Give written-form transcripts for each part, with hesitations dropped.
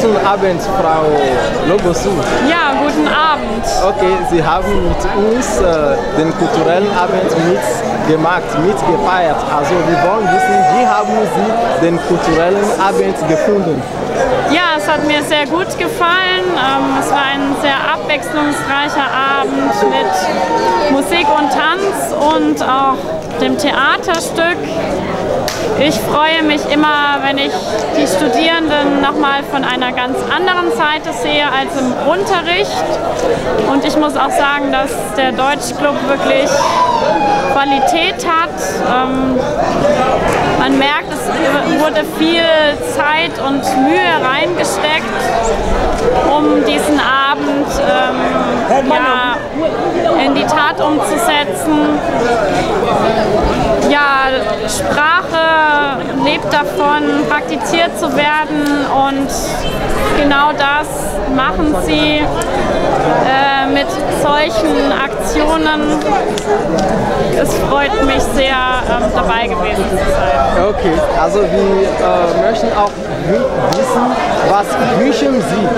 Guten Abend, Frau Logosu. Ja, guten Abend. Okay, Sie haben mit uns den kulturellen Abend mitgefeiert. Also wir wollen wissen, wie haben Sie den kulturellen Abend gefunden? Ja, es hat mir sehr gut gefallen. Es war ein sehr abwechslungsreicher Abend mit Musik und Tanz und auch dem Theaterstück. Ich freue mich immer, wenn ich die Studierenden nochmal von einer ganz anderen Seite sehe als im Unterricht. Und ich muss auch sagen, dass der Deutschclub wirklich Qualität hat. Man merkt, es wurde viel Zeit und Mühe reingesteckt, um diesen Abend in die Tat umzusetzen. Ja, Sprache lebt davon, praktiziert zu werden, und genau das machen sie mit solchen Aktionen. Es freut mich sehr, dabei gewesen zu sein. Okay, also wir möchten auch wissen, was wünschen Sie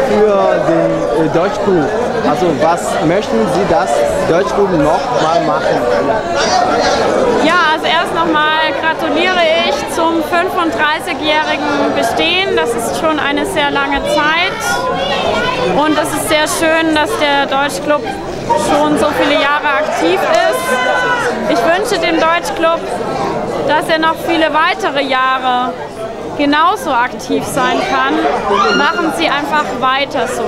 für den Deutschclub? Also was möchten Sie, dass Deutschclub noch mal machen? Ja, also erst nochmal gratuliere ich zum 35-jährigen Bestehen. Das ist schon eine sehr lange Zeit. Und es ist sehr schön, dass der Deutschclub schon so viele Jahre aktiv ist. Ich wünsche dem Deutschclub, dass er noch viele weitere Jahre genauso aktiv sein kann. Machen Sie einfach weiter so.